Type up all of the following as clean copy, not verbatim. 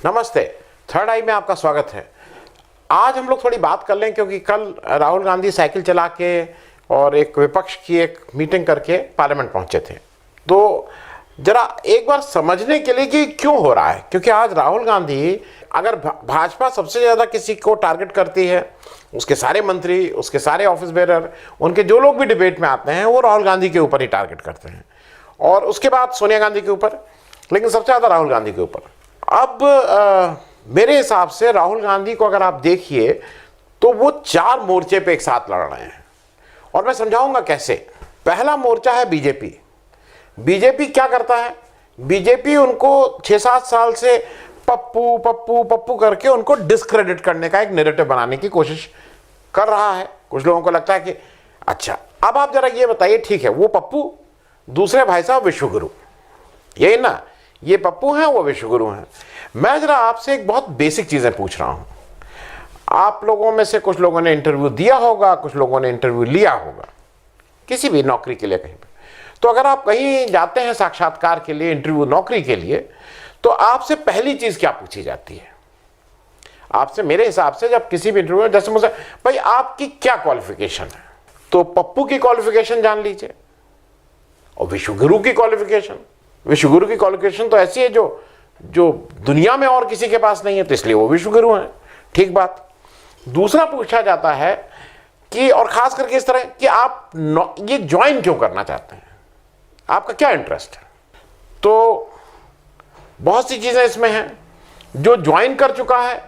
नमस्ते, थर्ड आई में आपका स्वागत है। आज हम लोग थोड़ी बात कर लें क्योंकि कल राहुल गांधी साइकिल चला के और एक विपक्ष की एक मीटिंग करके पार्लियामेंट पहुंचे थे। तो जरा एक बार समझने के लिए कि क्यों हो रहा है, क्योंकि आज राहुल गांधी अगर भाजपा सबसे ज़्यादा किसी को टारगेट करती है, उसके सारे मंत्री, उसके सारे ऑफिस बेरर, उनके जो लोग भी डिबेट में आते हैं वो राहुल गांधी के ऊपर ही टारगेट करते हैं और उसके बाद सोनिया गांधी के ऊपर, लेकिन सबसे ज़्यादा राहुल गांधी के ऊपर। अब मेरे हिसाब से राहुल गांधी को अगर आप देखिए तो वो 4 मोर्चे पे एक साथ लड़ रहे हैं और मैं समझाऊंगा कैसे। पहला मोर्चा है बीजेपी। बीजेपी क्या करता है? बीजेपी उनको 6-7 साल से पप्पू पप्पू पप्पू करके उनको डिस्क्रेडिट करने का एक नैरेटिव बनाने की कोशिश कर रहा है। कुछ लोगों को लगता है कि अच्छा, अब आप जरा ये बताइए, ठीक है वो पप्पू, दूसरे भाई साहब विश्वगुरु, यही ना, ये पप्पू हैं वो विश्वगुरु हैं। मैं जरा आपसे एक बहुत बेसिक चीजें पूछ रहा हूं। आप लोगों में से कुछ लोगों ने इंटरव्यू दिया होगा, कुछ लोगों ने इंटरव्यू लिया होगा किसी भी नौकरी के लिए कहीं पे। तो अगर आप कहीं जाते हैं साक्षात्कार के लिए, इंटरव्यू नौकरी के लिए, तो आपसे पहली चीज क्या पूछी जाती है? आपसे मेरे हिसाब से जब किसी भी इंटरव्यू में, जैसे मुझसे भाई आपकी क्या क्वालिफिकेशन है, तो पप्पू की क्वालिफिकेशन जान लीजिए और विश्वगुरु की क्वालिफिकेशन। विश्वगुरु की क्वालिफिकेशन तो ऐसी है जो दुनिया में और किसी के पास नहीं है, तो इसलिए वो विश्वगुरु हैं। ठीक बात। दूसरा पूछा जाता है कि, और खास करके इस तरह कि आप ये ज्वाइन क्यों करना चाहते हैं, आपका क्या इंटरेस्ट है। तो बहुत सी चीजें इसमें हैं। जो ज्वाइन कर चुका है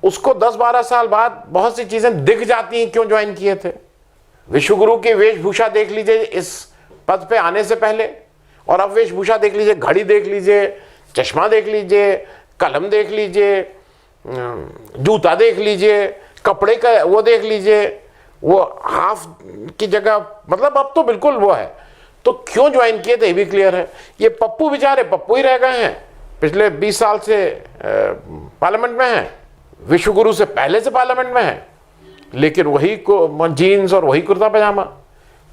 उसको 10-12 साल बाद बहुत सी चीजें दिख जाती हैं क्यों ज्वाइन किए थे। विश्वगुरु की वेशभूषा देख लीजिए इस पद पे आने से पहले, और अब वेशभूषा देख लीजिए, घड़ी देख लीजिए, चश्मा देख लीजिए, कलम देख लीजिए, जूता देख लीजिए, कपड़े का वो देख लीजिए, वो हाफ की जगह, मतलब अब तो बिल्कुल वो है। तो क्यों ज्वाइन किए थे ये भी क्लियर है। ये पप्पू बेचारे पप्पू ही रह गए हैं, पिछले 20 साल से पार्लियामेंट में हैं, विश्वगुरु से पहले से पार्लियामेंट में है, लेकिन वही को जीन्स और वही कुर्ता पैजामा।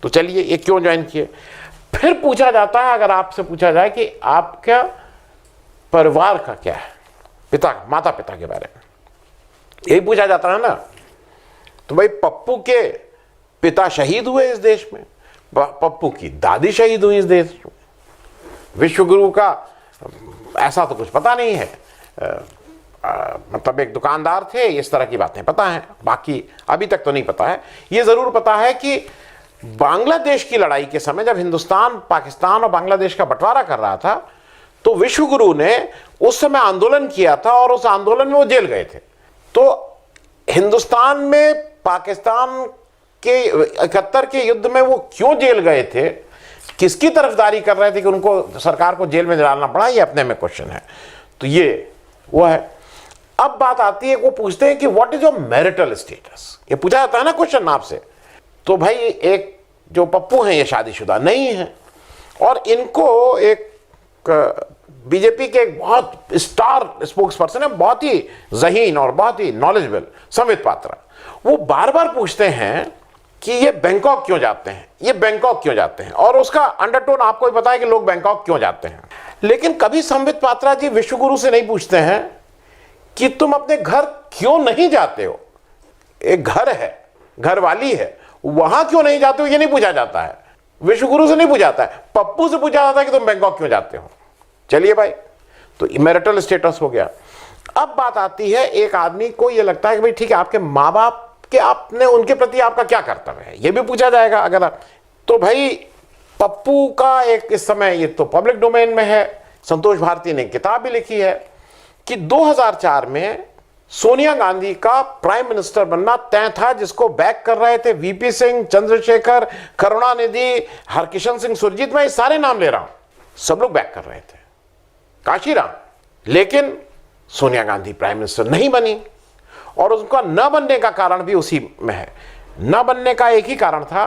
तो चलिए ये क्यों ज्वाइन किए। फिर पूछा जाता है, अगर आपसे पूछा जाए कि आपका परिवार का क्या है, पिता माता पिता के बारे में यही पूछा जाता है ना, तो भाई पप्पू के पिता शहीद हुए इस देश में, पप्पू की दादी शहीद हुई इस देश में, विश्वगुरु का ऐसा तो कुछ पता नहीं है, मतलब एक दुकानदार थे, इस तरह की बातें पता है, बाकी अभी तक तो नहीं पता है। ये जरूर पता है कि बांग्लादेश की लड़ाई के समय जब हिंदुस्तान पाकिस्तान और बांग्लादेश का बंटवारा कर रहा था, तो विश्वगुरु ने उस समय आंदोलन किया था और उस आंदोलन में वो जेल गए थे। तो हिंदुस्तान में पाकिस्तान के 71 के युद्ध में वो क्यों जेल गए थे, किसकी तरफदारी कर रहे थे कि उनको सरकार को जेल में डालना पड़ा, ये अपने में क्वेश्चन है। तो ये वो है। अब बात आती है, वो पूछते हैं कि what is your marital status, ये पूछा जाता है ना क्वेश्चन आपसे। तो भाई एक जो पप्पू हैं ये शादीशुदा नहीं है और इनको एक बीजेपी के एक बहुत स्टार स्पोक्स पर्सन है, बहुत ही ज़हीन और बहुत ही नॉलेजेबल, संबित पात्रा, वो बार बार पूछते हैं कि ये बैंकॉक क्यों जाते हैं, ये बैंकॉक क्यों जाते हैं, और उसका अंडरटोन आपको भी पता है कि लोग बैंकॉक क्यों जाते हैं। लेकिन कभी संबित पात्रा जी विश्वगुरु से नहीं पूछते हैं कि तुम अपने घर क्यों नहीं जाते हो, एक घर है, घरवाली है, वहां क्यों नहीं जाते हो, ये नहीं पूछा जाता है। विश्वगुरु से नहीं पूछा जाता है, पप्पू से पूछा जाता है कि तुम बैंकॉक क्यों जाते हो। चलिए भाई, तो मैरिटल स्टेटस हो गया। अब बात आती है, एक आदमी को ये लगता है कि भाई ठीक है, आपके माँ बाप के, आपने उनके प्रति आपका क्या कर्तव्य है, ये भी पूछा जाएगा अगर आप। तो भाई पप्पू का एक इस समय, ये तो पब्लिक डोमेन में है, संतोष भारती ने किताब भी लिखी है कि 2004 में सोनिया गांधी का प्राइम मिनिस्टर बनना तय था, जिसको बैक कर रहे थे वीपी सिंह, चंद्रशेखर, करुणानिधि, हरकिशन सिंह सुरजीत, मैं सारे नाम ले रहा हूं, सब लोग बैक कर रहे थे, काशीराम। लेकिन सोनिया गांधी प्राइम मिनिस्टर नहीं बनी और उनका न बनने का कारण भी उसी में है। न बनने का एक ही कारण था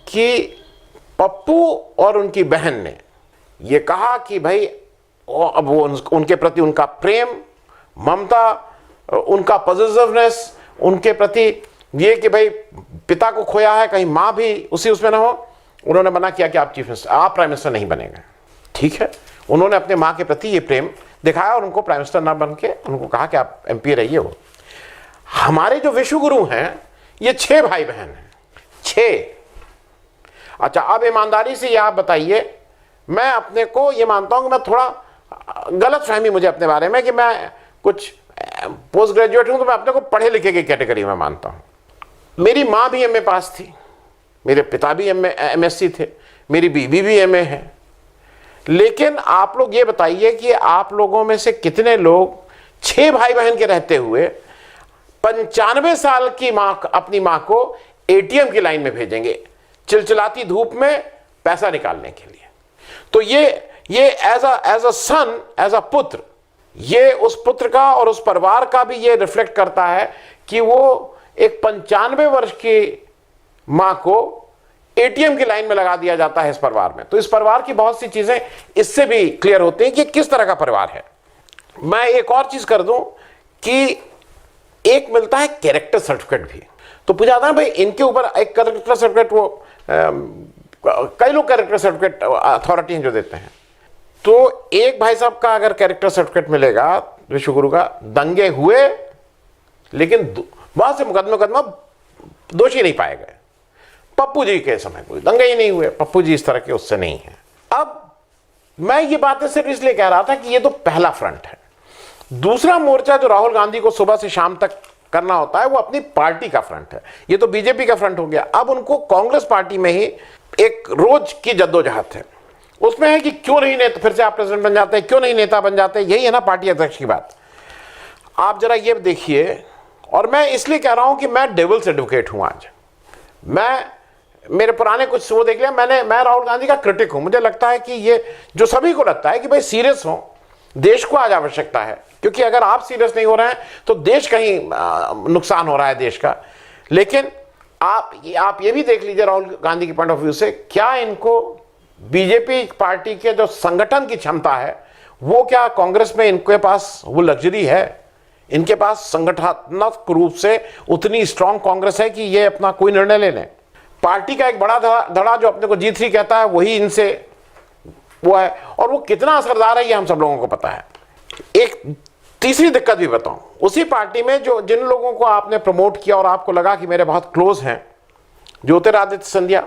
कि पप्पू और उनकी बहन ने ये कहा कि भाई अब वो उनके प्रति उनका प्रेम, ममता, उनका पॉजिटिवनेस, उनके प्रति ये कि भाई पिता को खोया है, कहीं माँ भी उसी उसमें ना हो, उन्होंने मना किया कि आप चीफ मिनिस्टर, आप प्राइम मिनिस्टर नहीं बनेंगे। ठीक है, उन्होंने अपने माँ के प्रति ये प्रेम दिखाया और उनको प्राइम मिनिस्टर ना बन के उनको कहा कि आप MP रहिए। वो हमारे जो विश्वगुरु हैं ये 6 भाई बहन हैं, 6। अच्छा, अब ईमानदारी से ये आप बताइए, मैं अपने को ये मानता हूं कि मैं थोड़ा गलत फहमी मुझे अपने बारे में कि मैं कुछ पोस्ट ग्रेजुएट हूं, तो मैं अपने को पढ़े लिखे की कैटेगरी में मानता हूं। मेरी माँ भी MA पास थी, मेरे पिता भी MSc थे, मेरी बीवी भी MA है। लेकिन आप लोग ये बताइए कि आप लोगों में से कितने लोग 6 भाई बहन के रहते हुए 95 साल की माँ, अपनी माँ को ATM की लाइन में भेजेंगे चिलचिलाती धूप में पैसा निकालने के लिए। तो ये as a sun, as a पुत्र, ये उस पुत्र का और उस परिवार का भी ये रिफ्लेक्ट करता है कि वो एक 95 वर्ष की माँ को ATM की लाइन में लगा दिया जाता है इस परिवार में। तो इस परिवार की बहुत सी चीजें इससे भी क्लियर होती हैं कि किस तरह का परिवार है। मैं एक और चीज कर दूं कि एक मिलता है कैरेक्टर सर्टिफिकेट भी। तो पूछा था भाई इनके ऊपर एक कैरेक्टर सर्टिफिकेट, वो कई लोग कैरेक्टर सर्टिफिकेट अथॉरिटी हैं जो देते हैं। तो एक भाई साहब का अगर कैरेक्टर सर्टिफिकेट मिलेगा विश्वगुरु का, दंगे हुए लेकिन बहुत से मुकदमा दोषी नहीं पाए गए। पप्पू जी के समय कोई दंगे ही नहीं हुए, पप्पू जी इस तरह के उससे नहीं है। अब मैं ये बातें सिर्फ इसलिए कह रहा था कि ये तो पहला फ्रंट है। दूसरा मोर्चा जो राहुल गांधी को सुबह से शाम तक करना होता है वो अपनी पार्टी का फ्रंट है। ये तो बीजेपी का फ्रंट हो गया। अब उनको कांग्रेस पार्टी में ही एक रोज की जद्दोजहद है, उसमें है कि क्यों नहीं नेता, फिर से आप प्रेसिडेंट बन जाते हैं, क्यों नहीं नेता बन जाते। यही है ना पार्टी अध्यक्ष की बात। आप जरा ये देखिए, और मैं इसलिए कह रहा हूं कि मैं डेविल्स एडवोकेट हूं। आज मेरे पुराने कुछ वो देख लिया, मैं राहुल गांधी का क्रिटिक हूं। मुझे लगता है कि ये जो सभी को लगता है कि भाई सीरियस हो, देश को आज आवश्यकता है, क्योंकि अगर आप सीरियस नहीं हो रहे हैं तो देश कहीं नुकसान हो रहा है देश का। लेकिन आप ये भी देख लीजिए राहुल गांधी के पॉइंट ऑफ व्यू से, क्या इनको बीजेपी पार्टी के जो संगठन की क्षमता है वो क्या कांग्रेस में इनके पास वो लग्जरी है? इनके पास संगठनात्मक रूप से उतनी स्ट्रांग कांग्रेस है कि ये अपना कोई निर्णय ले लें? पार्टी का एक बड़ा धड़ा जो अपने को G3 कहता है वही इनसे वो है, और वो कितना असरदार है ये हम सब लोगों को पता है। एक तीसरी दिक्कत भी बताऊं, उसी पार्टी में जिन लोगों को आपने प्रमोट किया और आपको लगा कि मेरे बहुत क्लोज हैं, ज्योतिरादित्य सिंधिया,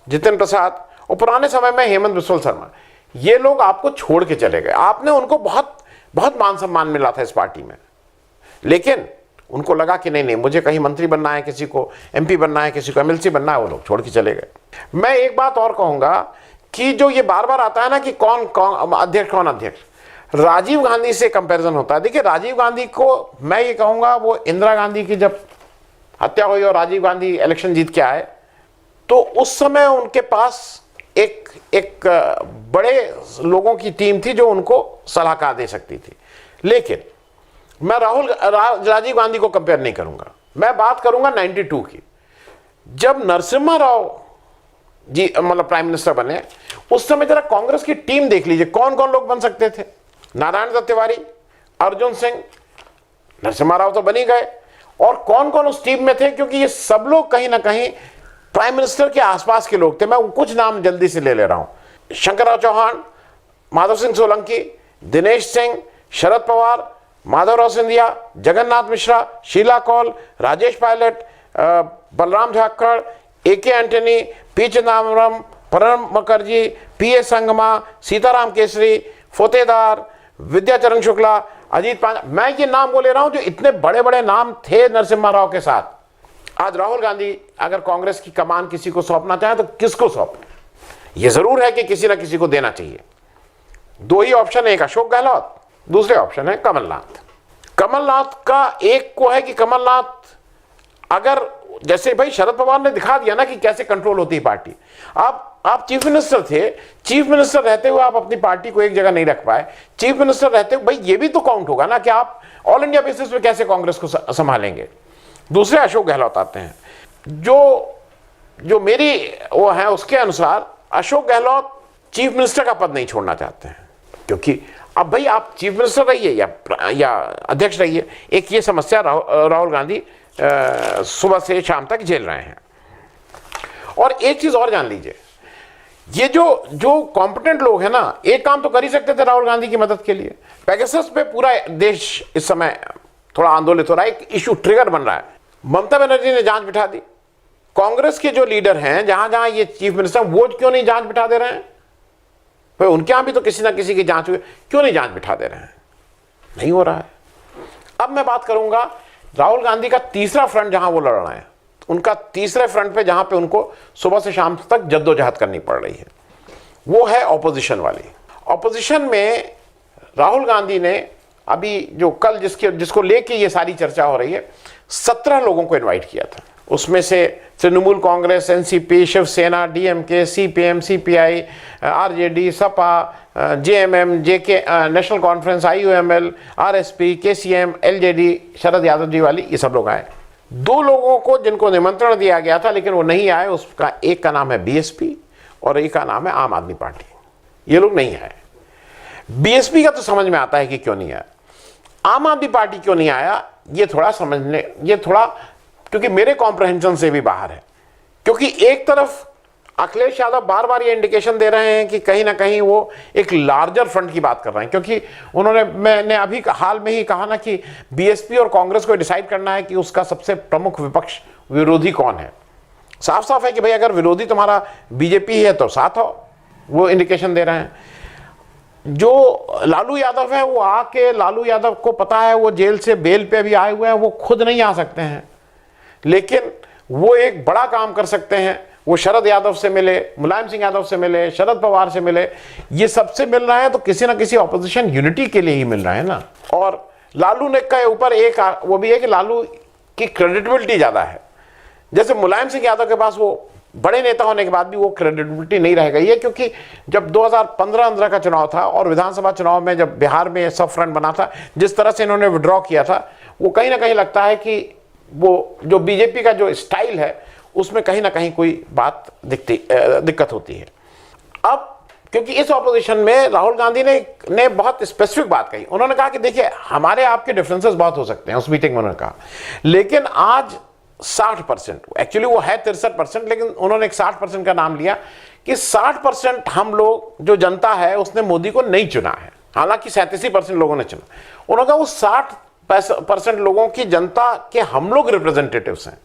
जितिन प्रसाद और पुराने समय में हेमंत बिस्वा शर्मा, ये लोग आपको छोड़ के चले गए। आपने उनको बहुत बहुत मान सम्मान मिला था इस पार्टी में, लेकिन उनको लगा कि नहीं मुझे कहीं मंत्री बनना है, किसी को MP बनना है, किसी को MLC बनना है, वो लोग छोड़ के चले गए। मैं एक बात और कहूंगा कि जो ये बार बार आता है ना कि कौन अध्यक्ष, राजीव गांधी से कंपैरिजन होता है। देखिए राजीव गांधी को मैं ये कहूंगा, वो इंदिरा गांधी की जब हत्या हुई और राजीव गांधी इलेक्शन जीत के आए तो उस समय उनके पास एक बड़े लोगों की टीम थी जो उनको सलाहकार दे सकती थी। लेकिन मैं राजीव गांधी को कंपेयर नहीं करूंगा, मैं बात करूंगा 92 की, जब नरसिम्हा राव जी मतलब प्राइम मिनिस्टर बने। उस समय जरा कांग्रेस की टीम देख लीजिए, कौन कौन लोग बन सकते थे। नारायण दत्त तिवारी, अर्जुन सिंह, नरसिम्हा राव तो बनी गए, और कौन कौन उस टीम में थे, क्योंकि ये सब लोग कहीं ना कहीं प्राइम मिनिस्टर के आसपास के लोग थे। मैं कुछ नाम जल्दी से ले ले रहा हूं। Shankarrao Chavan, Madhav Singh Solanki, Dinesh Singh, Sharad Pawar, Madhavrao Scindia, Jagannath Mishra, Sheila Kaul, Rajesh Pilot, Balram Jakhar, AK Antony, P Chidambaram, Pranab Mukherjee, PA Sangma, Sitaram Kesri, Fotedar, Vidyacharan Shukla, Ajit Pande. मैं ये नाम बोले रहा हूं जो इतने बड़े बड़े नाम थे नरसिम्हा राव के साथ। आज राहुल गांधी अगर कांग्रेस की कमान किसी को सौंपना चाहे तो किसको सौंपे? ये जरूर है कि किसी ना किसी को देना चाहिए। दो ही ऑप्शन है, एक अशोक गहलोत, दूसरे ऑप्शन है कमलनाथ। कमलनाथ का एक को है कि कमलनाथ अगर जैसे भाई शरद पवार ने दिखा दिया ना कि कैसे कंट्रोल होती है पार्टी। आप चीफ मिनिस्टर थे, चीफ मिनिस्टर रहते हुए आप अपनी पार्टी को एक जगह नहीं रख पाए। चीफ मिनिस्टर रहते हुए भाई ये भी तो काउंट होगा ना कि आप ऑल इंडिया बेसिस पे कैसे कांग्रेस को संभालेंगे। दूसरे अशोक गहलोत आते हैं, जो मेरी वो है उसके अनुसार अशोक गहलोत चीफ मिनिस्टर का पद नहीं छोड़ना चाहते हैं, क्योंकि अब भाई आप चीफ मिनिस्टर रहिए या अध्यक्ष रहिए, एक ये समस्या राहुल गांधी सुबह से शाम तक झेल रहे हैं। और एक चीज और जान लीजिए ये जो कॉम्पिटेंट लोग हैं ना, एक काम तो कर ही सकते थे राहुल गांधी की मदद के लिए। पेगासस पे पूरा देश इस समय थोड़ा आंदोलित हो रहा है, एक इशू ट्रिगर बन रहा है। ममता बनर्जी ने जांच बिठा दी। कांग्रेस के जो लीडर हैं, जहां जहां ये चीफ मिनिस्टर, वो क्यों नहीं जांच बिठा दे रहे हैं? भाई उनके यहां भी तो किसी ना किसी की जांच हुई, क्यों नहीं जांच बिठा दे रहे हैं? नहीं हो रहा है। अब मैं बात करूंगा राहुल गांधी का तीसरा फ्रंट जहां वो लड़ रहे हैं, उनका तीसरे फ्रंट पे जहां पे उनको सुबह से शाम तक जद्दोजहद करनी पड़ रही है, वो है ऑपोजिशन वाली। ऑपोजिशन में राहुल गांधी ने अभी जो कल जिसको लेके ये सारी चर्चा हो रही है, 17 लोगों को इनवाइट किया था। उसमें से Trinamool Congress, NCP, Shiv Sena, DMK, CPM, CPI, RJD, Sapa, JMM, JK, National Conference, IUML, RSP, KCM, LJD, Sharad Yadav ji वाली, ये सब लोग आए। 2 लोगों को जिनको निमंत्रण दिया गया था लेकिन वो नहीं आए, उसका एक का नाम है बीएसपी और एक का नाम है आम आदमी पार्टी। ये लोग नहीं आए। बीएसपी का तो समझ में आता है कि क्यों नहीं आया, आम आदमी पार्टी क्यों नहीं आया ये थोड़ा क्योंकि मेरे कॉम्प्रहेंशन से भी बाहर है। क्योंकि एक तरफ अखिलेश यादव बार बार ये इंडिकेशन दे रहे हैं कि कहीं ना कहीं वो एक लार्जर फ्रंट की बात कर रहे हैं, क्योंकि मैंने अभी हाल में ही कहा ना कि बीएसपी और कांग्रेस को डिसाइड करना है कि उसका सबसे प्रमुख विपक्ष विरोधी कौन है। साफ साफ है कि भाई अगर विरोधी तुम्हारा बीजेपी है तो साथ हो, वो इंडिकेशन दे रहे हैं। जो लालू यादव है, वो आके, लालू यादव को पता है वो जेल से बेल पे भी आए हुए हैं, वो खुद नहीं आ सकते हैं, लेकिन वो एक बड़ा काम कर सकते हैं। वो शरद यादव से मिले, मुलायम सिंह यादव से मिले, शरद पवार से मिले, ये सबसे मिल रहा है तो किसी ना किसी ऑपोजिशन यूनिटी के लिए ही मिल रहा है ना। और लालू ने के ऊपर एक वो भी है कि लालू की क्रेडिबिलिटी ज्यादा है। जैसे मुलायम सिंह यादव के पास वो बड़े नेता होने के बाद भी वो क्रेडिबिलिटी नहीं रह गई है, क्योंकि जब 2015-16 का चुनाव था और विधानसभा चुनाव में जब बिहार में सब फ्रंट बना था, जिस तरह से इन्होंने विड्रॉ किया था, वो कहीं ना कहीं लगता है कि वो जो बीजेपी का जो स्टाइल है उसमें कहीं ना कहीं कोई बात दिक्कत होती है। अब क्योंकि इस ऑपोजिशन में राहुल गांधी ने बहुत स्पेसिफिक बात कही। उन्होंने कहा कि देखिए हमारे आपके डिफरेंसेस बहुत हो सकते हैं, उस मीटिंग में उन्होंने कहा, लेकिन आज 60%, एक्चुअली वो है 63%, लेकिन उन्होंने एक 60% का नाम लिया कि 60% हम लोग, जो जनता है उसने मोदी को नहीं चुना है, हालांकि 87% लोगों ने चुना। उन्होंने कहा वो 60% लोगों की जनता के हम लोग रिप्रेजेंटेटिव्स हैं,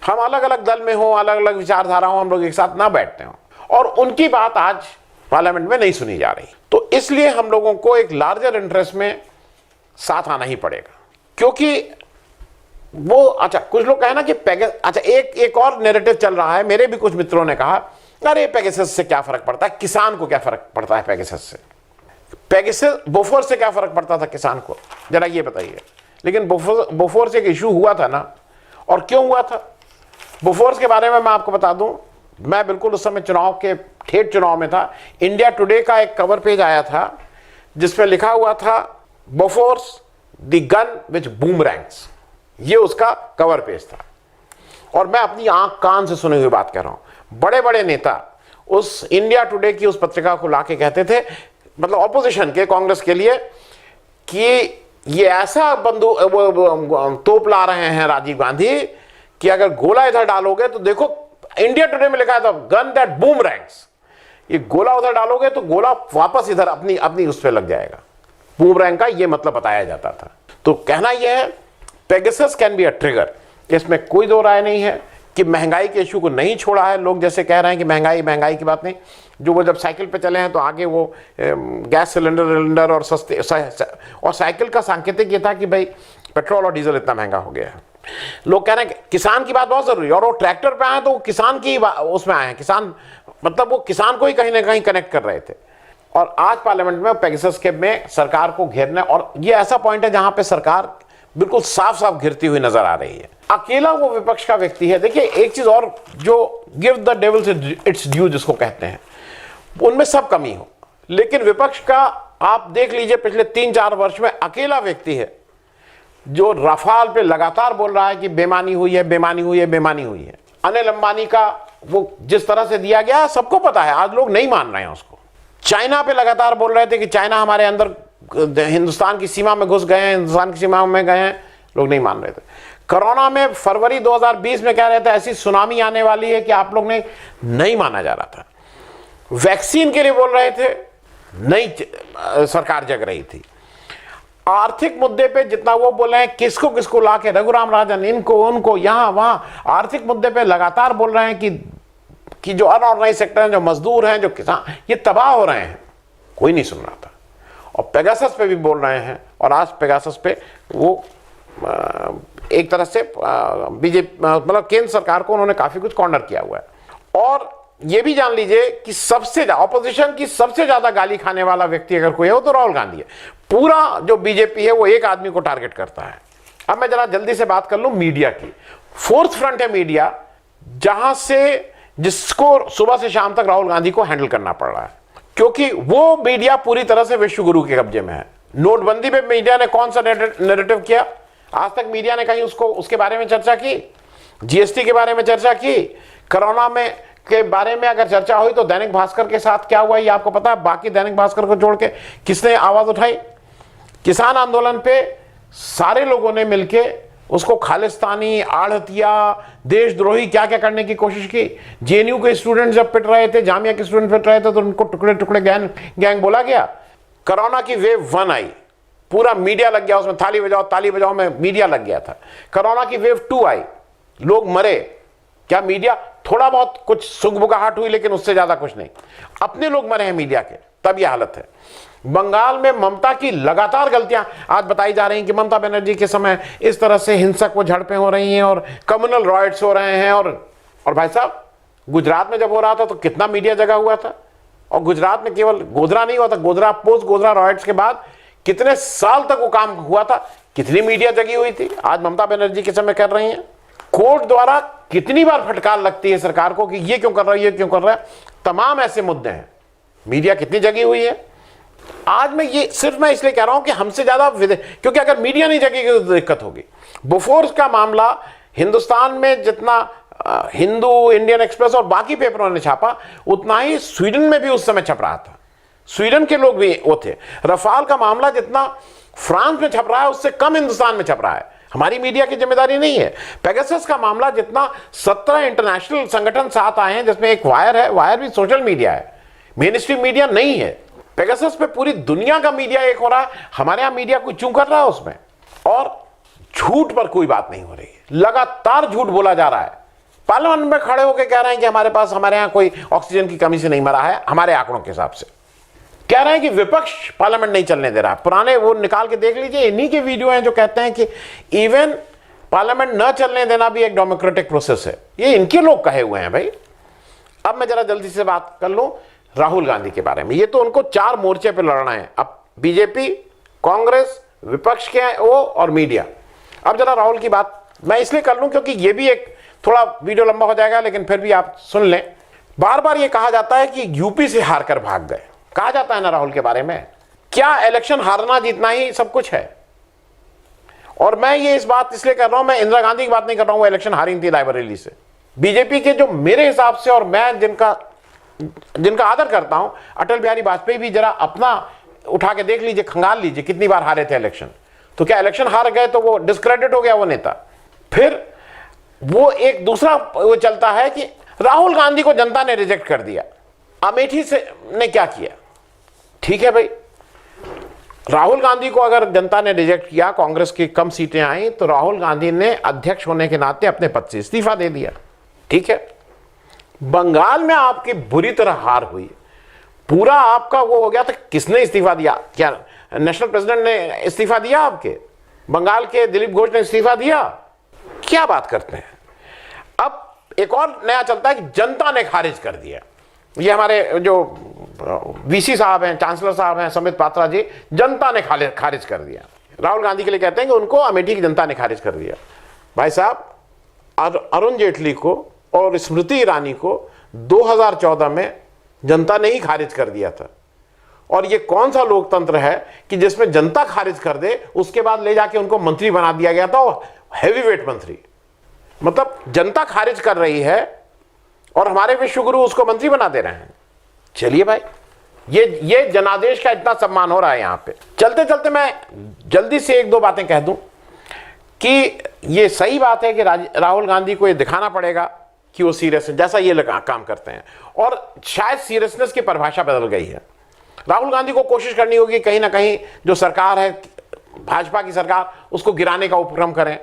हम अलग अलग दल में हो, अलग अलग विचारधारा हो, हम लोग एक साथ ना बैठते हो, और उनकी बात आज पार्लियामेंट में नहीं सुनी जा रही। तो इसलिए हम लोगों को एक लार्जर इंटरेस्ट में साथ आना ही पड़ेगा, क्योंकि वो, अच्छा कुछ लोग कहे ना कि अच्छा एक और नैरेटिव चल रहा है। मेरे भी कुछ मित्रों ने कहा अरे पेगासस से क्या फर्क पड़ता है, किसान को क्या फर्क पड़ता है पेगासस से, पेगासस बोफोर्स से क्या फर्क पड़ता था किसान को, जरा ये बताइए। लेकिन बोफोर्स एक इशू हुआ था ना, और क्यों हुआ था बोफोर्स के बारे में मैं आपको बता दूं। मैं बिल्कुल उस समय चुनाव के ठेठ चुनाव में था। इंडिया टुडे का एक कवर पेज आया था जिसमें लिखा हुआ था बोफोर्स द गन विच बूमरैंग्स, ये उसका कवर पेज था। और मैं अपनी आंख कान से सुनी हुई बात कह रहा हूं। बड़े बड़े नेता उस इंडिया टुडे की उस पत्रिका को लाके कहते थे, मतलब ऑपोजिशन के, कांग्रेस के लिए, कि ये ऐसा तोप ला रहे हैं राजीव गांधी कि अगर गोला इधर डालोगे तो देखो, इंडिया टुडे में लिखा था गन दैट बूमरैंग्स, ये गोला उधर डालोगे तो गोला वापस इधर अपनी उस पर लग जाएगा। बूमरैंग का ये मतलब बताया जाता था। तो कहना यह है Pegasus can be a trigger, इसमें कोई दो राय नहीं है कि महंगाई के इशू को नहीं छोड़ा है। लोग जैसे कह रहे हैं कि महंगाई की बात नहीं, जो वो जब साइकिल पे चले हैं तो आगे वो गैस सिलेंडर और सस्ते, और साइकिल का सांकेतिक ये था कि भाई पेट्रोल और डीजल इतना महंगा हो गया है। लोग कह रहे हैं किसान की बात बहुत जरूरी है, और वो ट्रैक्टर पे आए तो वो किसान की उसमें आए हैं, किसान मतलब वो किसान को ही कहीं ना कहीं कनेक्ट कर रहे थे। और आज पार्लियामेंट में पेगासस के में सरकार को घेरना, और ये ऐसा पॉइंट है जहां पे सरकार बिल्कुल साफ साफ घिरती हुई नजर आ रही है। अकेला वो विपक्ष का व्यक्ति है। देखिए एक चीज और, जो give the devil's its due जिसको कहते हैं, उनमें सब कमी हो, लेकिन विपक्ष का आप देख लीजिए पिछले 3-4 वर्ष में अकेला व्यक्ति है जो रफाल पे लगातार बोल रहा है कि बेमानी हुई है, बेमानी हुई है, बेमानी हुई है। अनिल अंबानी का वो जिस तरह से दिया गया सबको पता है, आज लोग नहीं मान रहे हैं उसको। चाइना पे लगातार बोल रहे थे कि चाइना हमारे अंदर हिंदुस्तान की सीमा में घुस गए हैं, हिंदुस्तान की सीमा में गए हैं, लोग नहीं मान रहे थे। कोरोना में फरवरी 2020 में कह रहे थे ऐसी सुनामी आने वाली है कि आप लोग ने नहीं माना जा रहा था। वैक्सीन के लिए बोल रहे थे, नई सरकार जग रही थी। आर्थिक मुद्दे पे जितना वो बोल रहे हैं, किसको किसको लाके, रघुराम राजन, इनको उनको, यहां वहां, आर्थिक मुद्दे पे लगातार बोल रहे हैं कि जो अनऑर्गेनाइज सेक्टर हैं, जो मजदूर हैं, जो किसान, ये तबाह हो रहे हैं। कोई नहीं सुन रहा था। और पेगासस पे भी बोल रहे हैं, और आज पेगासस पे वो एक तरह से बीजेपी मतलब केंद्र सरकार को उन्होंने काफी कुछ कॉर्नर किया हुआ है। और ये भी जान लीजिए कि सबसे ऑपोजिशन की सबसे ज्यादा गाली खाने वाला व्यक्ति अगर कोई है वो तो राहुल गांधी है। पूरा जो बीजेपी है वो एक आदमी को टारगेट करता है। अब मैं जरा जल्दी से बात कर लूं मीडिया की। फोर्थ फ्रंट है मीडिया, जहां से जिसको सुबह से शाम तक राहुल गांधी को हैंडल करना पड़ रहा है, क्योंकि वो मीडिया पूरी तरह से विश्वगुरु के कब्जे में है। नोटबंदी पे मीडिया ने कौन सा नैरेटिव किया? आज तक मीडिया ने कहीं उसके बारे में चर्चा की? जीएसटी के बारे में चर्चा की? कोरोना में के बारे में अगर चर्चा हुई तो दैनिक भास्कर के साथ क्या हुआ ये आपको पता है? बाकी दैनिक भास्कर को जोड़ के किसने आवाज उठाई? किसान आंदोलन पे सारे लोगों ने मिलके उसको खालिस्तानी, आड़तिया, देशद्रोही क्या क्या करने की कोशिश की। जेएनयू के स्टूडेंट जब पिट रहे थे, जामिया के स्टूडेंट पिट रहे थे, तो उनको टुकड़े टुकड़े गैंग बोला गया। कोरोना की वेव 1 आई, पूरा मीडिया लग गया उसमें, ताली बजाओ में मीडिया लग गया था। कोरोना की वेव 2 आई, लोग मरे, क्या मीडिया थोड़ा बहुत कुछ सुगबुगाहट हुई, लेकिन उससे ज्यादा कुछ नहीं। अपने लोग मरे हैं मीडिया के, तब यह हालत है। बंगाल में ममता की लगातार गलतियां आज बताई जा रही हैं कि ममता बनर्जी के समय इस तरह से हिंसक वो झड़पें हो रही हैं और कम्युनल रॉयट्स हो रहे हैं। और भाई साहब, गुजरात में जब हो रहा था तो कितना मीडिया जगा हुआ था। और गुजरात में केवल गोधरा नहीं हुआ था, गोधरा पोस्ट गोधरा रॉयट्स के बाद कितने साल तक वो काम हुआ था, कितनी मीडिया जगी हुई थी। आज ममता बनर्जी के समय कर रही हैं। कोर्ट द्वारा कितनी बार फटकार लगती है सरकार को कि ये क्यों कर रहा है, ये क्यों कर रहा है। तमाम ऐसे मुद्दे हैं, मीडिया कितनी जगी हुई है। आज मैं ये सिर्फ मैं इसलिए कह रहा हूं कि हमसे ज्यादा, क्योंकि अगर मीडिया नहीं जगेगी तो दिक्कत होगी। बोफोर्स का मामला हिंदुस्तान में जितना हिंदू, इंडियन एक्सप्रेस और बाकी पेपरों ने छापा, उतना ही स्वीडन में भी उस समय छप रहा था। स्वीडन के लोग भी वो थे। रफाल का मामला जितना फ्रांस में छप रहा है उससे कम हिंदुस्तान में छप रहा है। हमारी मीडिया की जिम्मेदारी नहीं है। पेगासस का मामला जितना 17 इंटरनेशनल संगठन साथ आए हैं, जिसमें एक वायर है, वायर भी सोशल मीडिया है, मेन स्ट्रीम मीडिया नहीं है। पेगासस पे पूरी दुनिया का मीडिया एक हो रहा है, हमारे यहां मीडिया कोई चूं कर रहा है उसमें। और झूठ पर कोई बात नहीं हो रही है, लगातार झूठ बोला जा रहा है। पार्लियामेंट में खड़े होकर कह रहे हैं कि हमारे यहां कोई ऑक्सीजन की कमी से नहीं मरा है, हमारे आंकड़ों के हिसाब से कह रहे हैं कि विपक्ष पार्लियामेंट नहीं चलने दे रहा। पुराने वो निकाल के देख लीजिए, इन्हीं के वीडियो हैं जो कहते हैं कि इवन पार्लियामेंट न चलने देना भी एक डेमोक्रेटिक प्रोसेस है। ये इनके लोग कहे हुए हैं भाई। अब मैं जरा जल्दी से बात कर लूं राहुल गांधी के बारे में। ये तो उनको 4 मोर्चे पे लड़ना है, अब बीजेपी, कांग्रेस, विपक्ष के वो और मीडिया। अब जरा राहुल की बात मैं इसलिए कर लूं क्योंकि ये भी एक थोड़ा वीडियो लंबा हो जाएगा, लेकिन फिर भी आप सुन लें। बार बार ये कहा जाता है कि यूपी से हार कर भाग गए, कहा जाता है ना राहुल के बारे में। क्या इलेक्शन हारना जीतना ही सब कुछ है? और मैं ये इस बात इसलिए कर रहा हूं, मैं इंदिरा गांधी की बात नहीं कर रहा हूं, वो इलेक्शन हारी थी रायबरेली से। बीजेपी के जो मेरे हिसाब से, और मैं जिनका आदर करता हूं, अटल बिहारी वाजपेयी भी जरा अपना उठा के देख लीजिए, खंगाल लीजिए कितनी बार हारे थे इलेक्शन। तो क्या इलेक्शन हार गए तो वो डिस्क्रेडिट हो गया वो नेता? फिर वो एक दूसरा वो चलता है कि राहुल गांधी को जनता ने रिजेक्ट कर दिया। अमेठी से ने क्या किया? ठीक है भाई, राहुल गांधी को अगर जनता ने रिजेक्ट किया, कांग्रेस की कम सीटें आई, तो राहुल गांधी ने अध्यक्ष होने के नाते अपने पद से इस्तीफा दे दिया। ठीक है, बंगाल में आपकी बुरी तरह हार हुई, पूरा आपका वो हो गया था। किसने इस्तीफा दिया? क्या नेशनल प्रेसिडेंट ने इस्तीफा दिया? आपके बंगाल के दिलीप घोष ने इस्तीफा दिया? क्या बात करते हैं। अब एक और नया चलता है कि जनता ने खारिज कर दिया। ये हमारे जो वीसी साहब हैं, चांसलर साहब हैं, संबित पात्रा जी, जनता ने खारिज कर दिया। राहुल गांधी के लिए कहते हैं कि उनको अमेठी की जनता ने खारिज कर दिया। भाई साहब, अरुण जेटली को और स्मृति ईरानी को 2014 में जनता ने ही खारिज कर दिया था। और ये कौन सा लोकतंत्र है कि जिसमें जनता खारिज कर दे, उसके बाद ले जाके उनको मंत्री बना दिया गया था, हैवीवेट मंत्री। मतलब जनता खारिज कर रही है और हमारे विश्वगुरु उसको मंत्री बना दे रहे हैं। चलिए भाई, ये जनादेश का इतना सम्मान हो रहा है यहां पे। चलते चलते मैं जल्दी से 1-2 बातें कह दूं कि ये सही बात है कि राहुल गांधी को ये दिखाना पड़ेगा कि वो सीरियस है, जैसा ये काम करते हैं। और शायद सीरियसनेस की परिभाषा बदल गई है। राहुल गांधी को कोशिश करनी होगी कहीं ना कहीं जो सरकार है, भाजपा की सरकार, उसको गिराने का उपक्रम करें,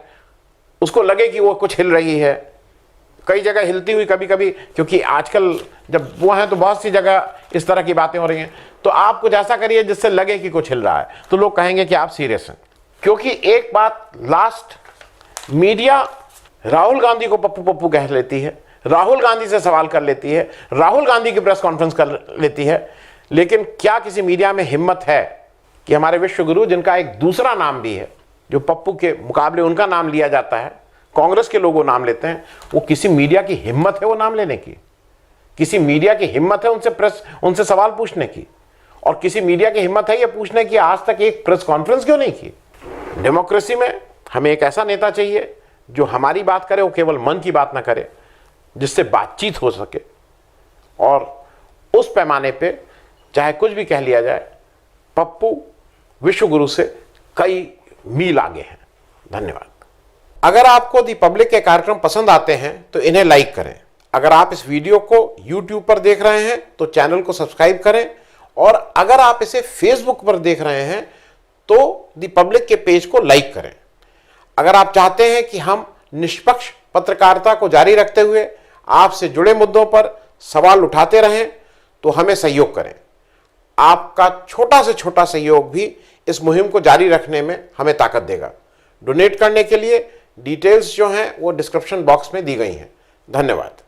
उसको लगे कि वो कुछ हिल रही है, कई जगह हिलती हुई कभी कभी, क्योंकि आजकल जब वो हैं तो बहुत सी जगह इस तरह की बातें हो रही हैं। तो आप कुछ ऐसा करिए जिससे लगे कि कुछ हिल रहा है, तो लोग कहेंगे कि आप सीरियस हैं। क्योंकि एक बात लास्ट, मीडिया राहुल गांधी को पप्पू पप्पू कह लेती है, राहुल गांधी से सवाल कर लेती है, राहुल गांधी की प्रेस कॉन्फ्रेंस कर लेती है, लेकिन क्या किसी मीडिया में हिम्मत है कि हमारे विश्व गुरु, जिनका एक दूसरा नाम भी है, जो पप्पू के मुकाबले उनका नाम लिया जाता है, कांग्रेस के लोग वो नाम लेते हैं, वो किसी मीडिया की हिम्मत है वो नाम लेने की? किसी मीडिया की हिम्मत है उनसे सवाल पूछने की? और किसी मीडिया की हिम्मत है ये पूछने की आज तक एक प्रेस कॉन्फ्रेंस क्यों नहीं की? डेमोक्रेसी में हमें एक ऐसा नेता चाहिए जो हमारी बात करे, वो केवल मन की बात ना करे, जिससे बातचीत हो सके। और उस पैमाने पे चाहे कुछ भी कह लिया जाए, पप्पू विश्व गुरु से कई मील आगे हैं। धन्यवाद। अगर आपको दी पब्लिक के कार्यक्रम पसंद आते हैं तो इन्हें लाइक करें। अगर आप इस वीडियो को YouTube पर देख रहे हैं तो चैनल को सब्सक्राइब करें, और अगर आप इसे Facebook पर देख रहे हैं तो दी पब्लिक के पेज को लाइक करें। अगर आप चाहते हैं कि हम निष्पक्ष पत्रकारिता को जारी रखते हुए आपसे जुड़े मुद्दों पर सवाल उठाते रहें तो हमें सहयोग करें। आपका छोटा से छोटा सहयोग भी इस मुहिम को जारी रखने में हमें ताकत देगा। डोनेट करने के लिए डिटेल्स जो हैं वो डिस्क्रिप्शन बॉक्स में दी गई हैं। धन्यवाद।